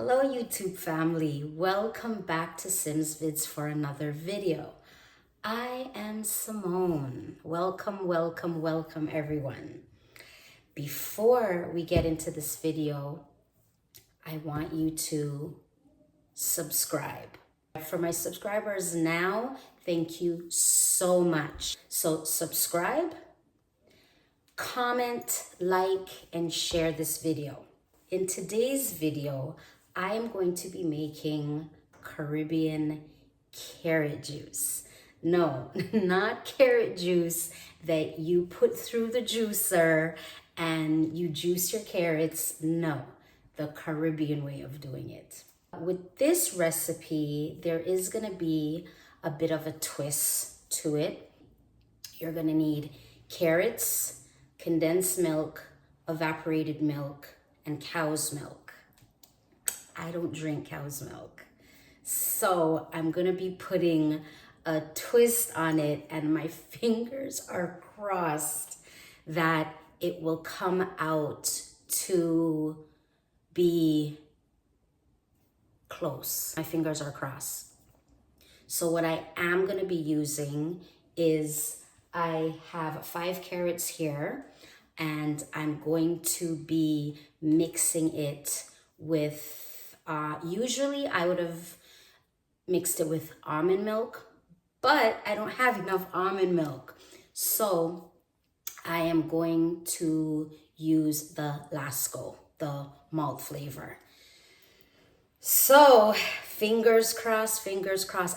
Hello YouTube family, welcome back to Simz Vidz for another video. I am Simone. Welcome everyone. Before we get into this video, I want you to subscribe. For my subscribers now, thank you so much. So subscribe, comment, like, and share this video. In today's video, I am going to be making Caribbean carrot juice. No, not carrot juice that you put through the juicer and you juice your carrots. No, the Caribbean way of doing it. With this recipe, there is going to be a bit of a twist to it. You're going to need carrots, condensed milk, evaporated milk, and cow's milk. I don't drink cow's milk, so I'm gonna be putting a twist on it, and my fingers are crossed that it will come out to be close. My fingers are crossed. So what I am gonna be using is I have 5 carrots here, and I'm going to be mixing it with usually I would have mixed it with almond milk, but I don't have enough almond milk. So I am going to use the Lasco, the malt flavor. So fingers crossed.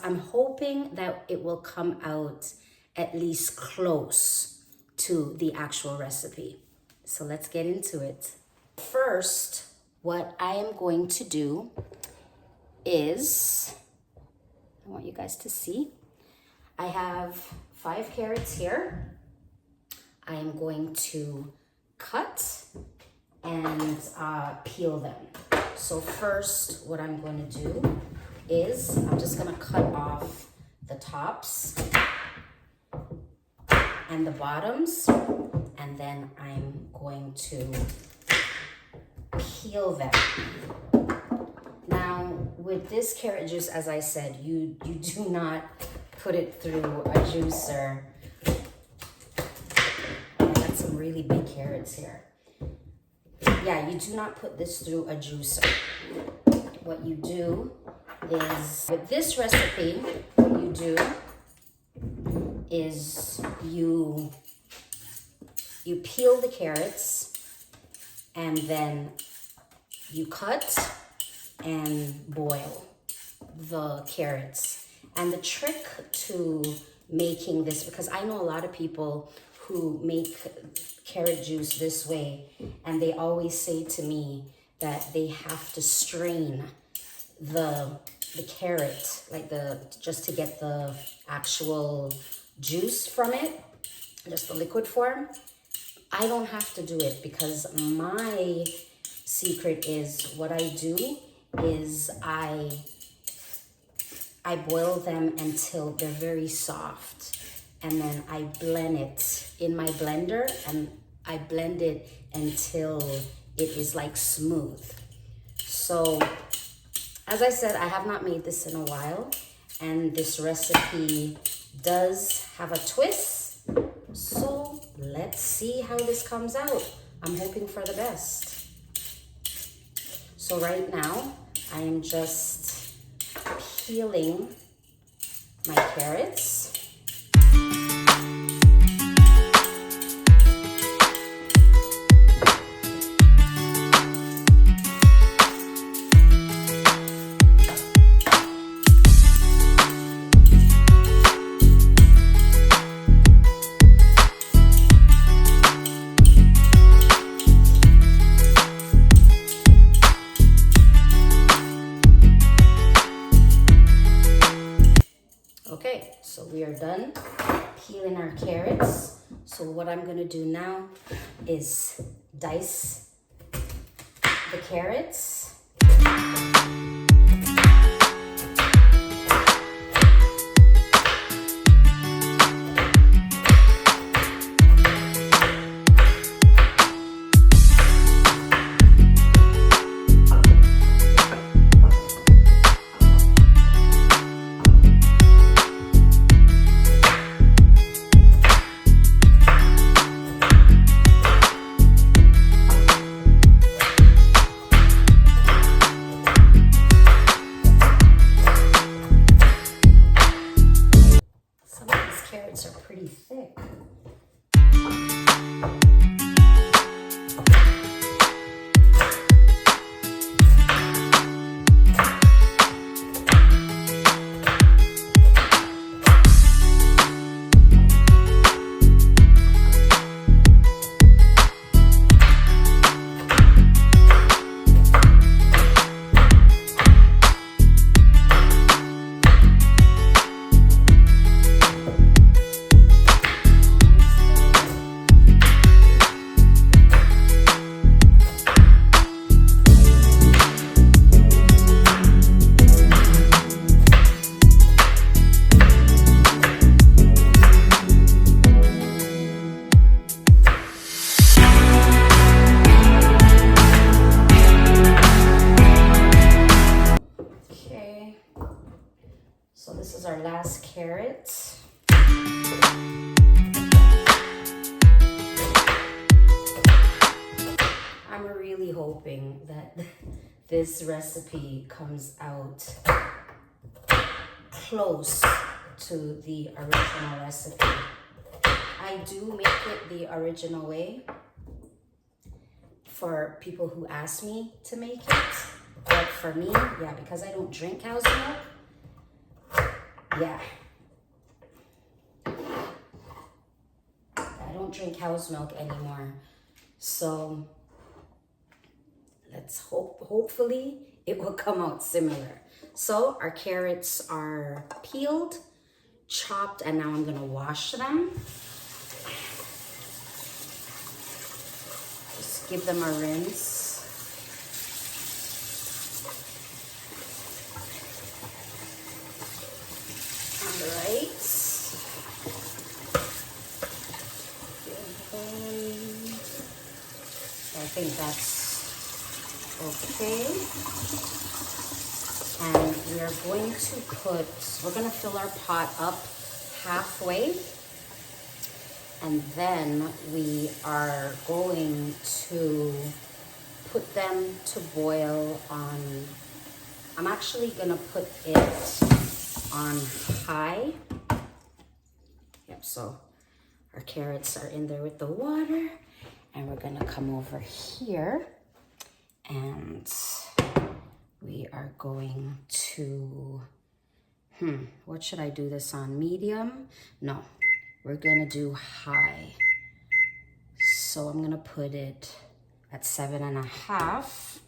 I'm hoping that it will come out at least close to the actual recipe. So let's get into it. First, what I am going to do is, I want you guys to see, I have 5 carrots here. I am going to cut and peel them. So first, what I'm going to do is I'm just going to cut off the tops and the bottoms, and then I'm going to peel them. Now, with this carrot juice, as I said, you do not put it through a juicer. I got some really big carrots here. Yeah, you do not put this through a juicer. What you do is, with this recipe, what you do is you peel the carrots, and then you cut and boil the carrots. And the trick to making this, because I know a lot of people who make carrot juice this way, and they always say to me that they have to strain the carrot, like just to get the actual juice from it, just the liquid form. I don't have to do it, because my secret is, what I do is I boil them until they're very soft, and then I blend it in my blender, and I blend it until it is like smooth. So as I said, I have not made this in a while, and this recipe does have a twist. So let's see how this comes out. I'm hoping for the best. So right now, I am just peeling my carrots. Okay, so we are done peeling our carrots. So what I'm gonna do now is dice the carrots. So this is our last carrot. I'm really hoping that this recipe comes out close to the original recipe. I do make it the original way for people who ask me to make it. But for me, yeah, because I don't drink cow's milk, yeah. I don't drink cow's milk anymore. So let's hopefully it will come out similar. So our carrots are peeled, chopped, and now I'm gonna wash them. Just give them a rinse. All right. I think that's okay. And we are going to we're gonna fill our pot up halfway. And then we are going to put them to boil on, I'm actually gonna put it on high. Yep, so our carrots are in there with the water, and we're gonna come over here and we are going to, what should I do this on? Medium? No, we're gonna do high. So I'm gonna put it at 7.5.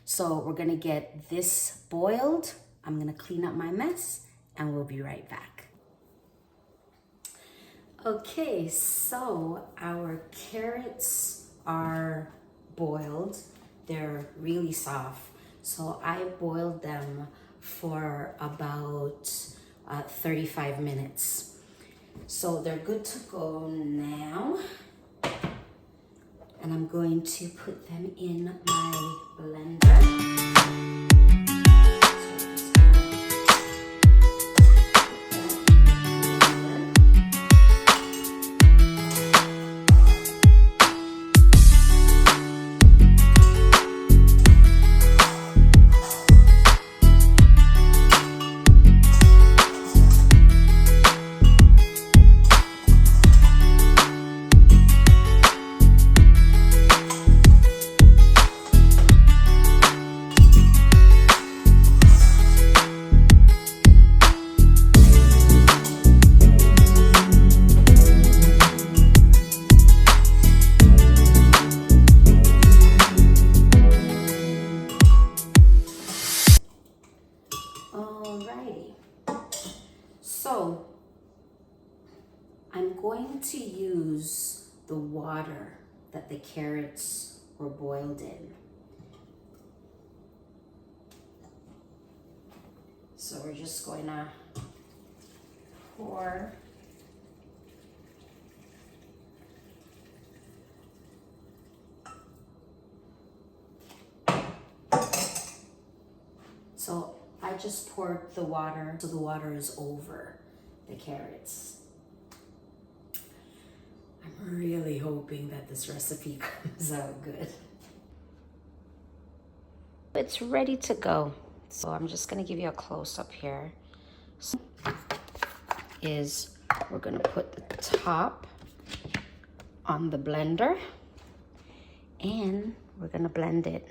So we're gonna get this boiled. I'm gonna clean up my mess and we'll be right back. Okay, so our carrots are boiled. They're really soft. So I boiled them for about 35 minutes. So they're good to go now. And I'm going to put them in my blender. So I'm going to use the water that the carrots were boiled in. So we're just going to pour so I just poured the water so the water is over the carrots. I'm really hoping that this recipe comes out good. It's ready to go. So I'm just gonna give you a close-up here. So we're gonna put the top on the blender and we're gonna blend it.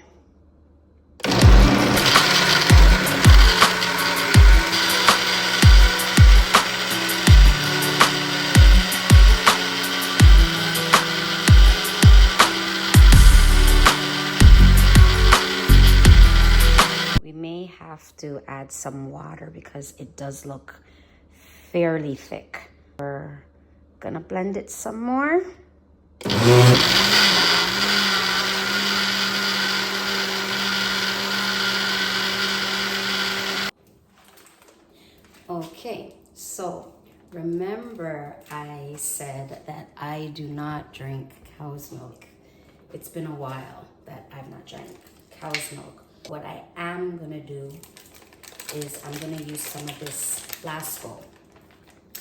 Have to add some water because it does look fairly thick. We're gonna blend it some more. Okay, so remember I said that I do not drink cow's milk. It's been a while that I've not drank cow's milk. What I am gonna do is I'm gonna use some of this Lasco.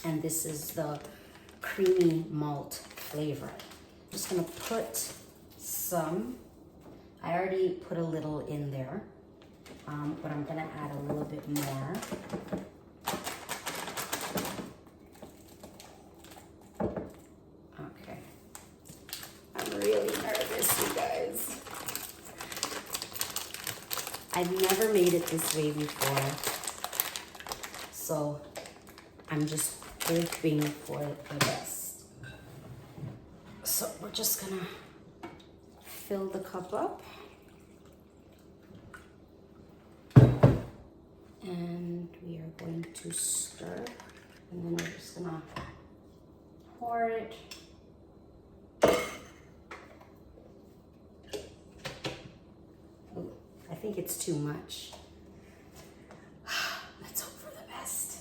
And this is the creamy malt flavor. I'm just gonna put some, I already put a little in there, but I'm gonna add a little bit more. Okay, I'm really nervous, you guys. I've never made it this way before, so I'm just hoping for the best. So we're just gonna fill the cup up. And we are going to stir. And then we're just gonna pour it. Ooh, I think it's too much. Let's hope for the best.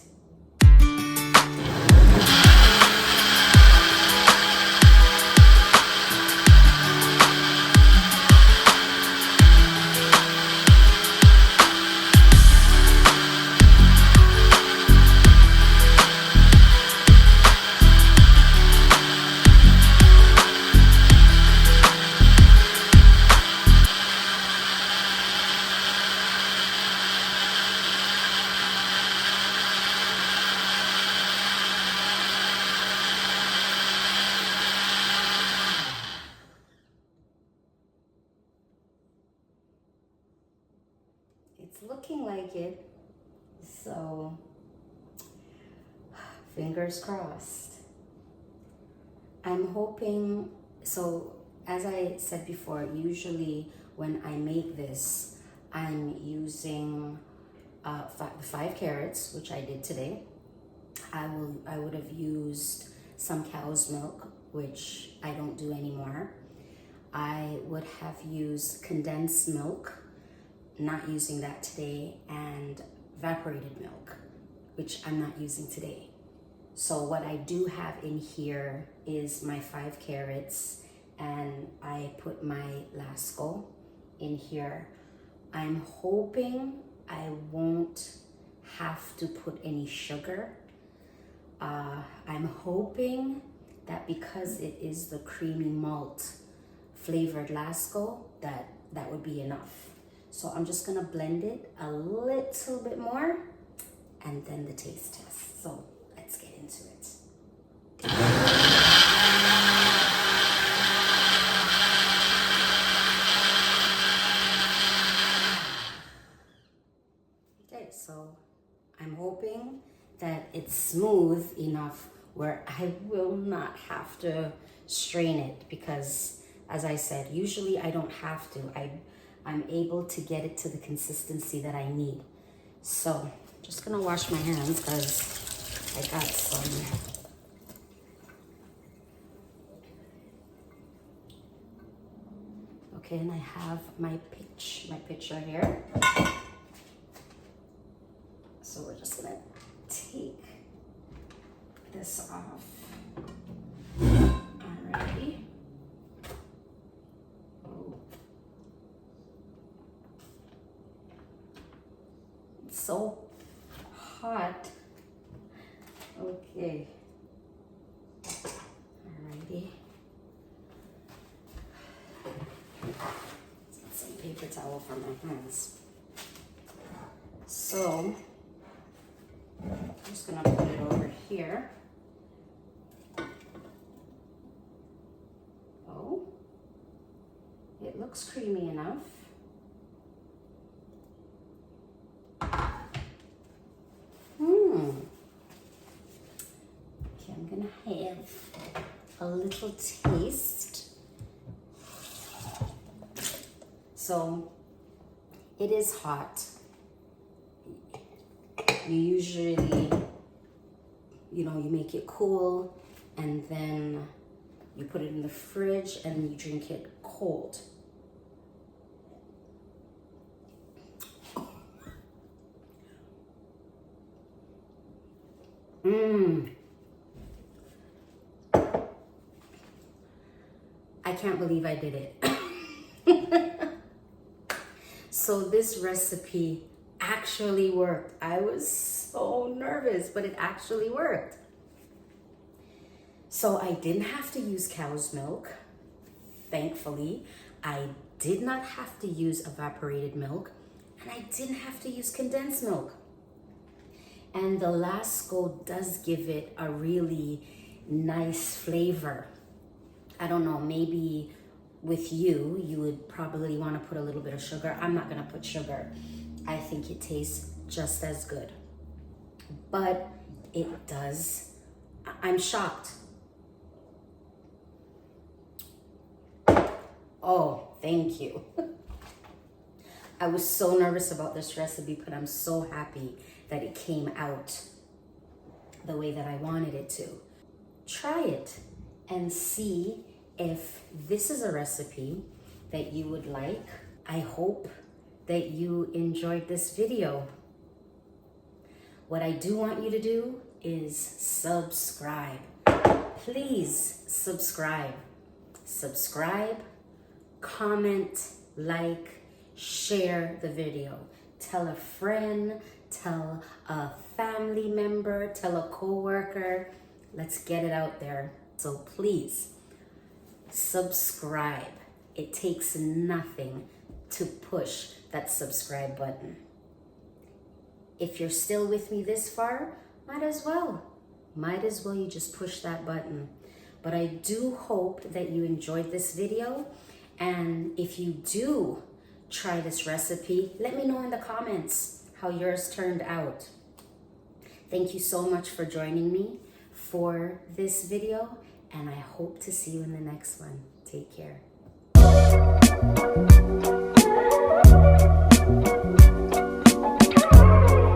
It's looking like it, so fingers crossed. I'm hoping, so as I said before, usually when I make this, I'm using 5 carrots, which I did today. I would have used some cow's milk, which I don't do anymore. I would have used condensed milk, not using that today, and evaporated milk, which I'm not using today. So what I do have in here is my 5 carrots, and I put my Lasco in here. I'm hoping I won't have to put any sugar. I'm hoping that because it is the creamy malt flavored Lasco, that would be enough. So I'm just gonna blend it a little bit more and then the taste test. So let's get into it. Okay, so I'm hoping that it's smooth enough where I will not have to strain it, because as I said, usually I don't have to. I'm able to get it to the consistency that I need. So I'm just gonna wash my hands because I got some. Okay, and I have my pitcher here. So we're just gonna take this off. Alrighty. So hot. Okay. Alrighty. Let's get some paper towel for my hands. So I'm just gonna put it over here. Oh, it looks creamy enough. Okay, I'm gonna have a little taste. So it is hot. You usually, you make it cool and then you put it in the fridge and you drink it cold. I can't believe I did it. So this recipe actually worked. I was so nervous, but it actually worked. So I didn't have to use cow's milk. Thankfully, I did not have to use evaporated milk, and I didn't have to use condensed milk. And the Lasco does give it a really nice flavor. I don't know, maybe with you would probably want to put a little bit of sugar. I'm not gonna put sugar. I think it tastes just as good. But it does, I'm shocked. Oh, thank you. I was so nervous about this recipe, but I'm so happy that it came out the way that I wanted it to. Try it and see if this is a recipe that you would like. I hope that you enjoyed this video. What I do want you to do is subscribe. Please subscribe. Subscribe, comment, like, share the video. Tell a friend, tell a family member, tell a coworker. Let's get it out there. So please subscribe. It takes nothing to push that subscribe button. If you're still with me this far, might as well you just push that button. But I do hope that you enjoyed this video, and if you do try this recipe, let me know in the comments how yours turned out. Thank you so much for joining me for this video, and I hope to see you in the next one. Take care.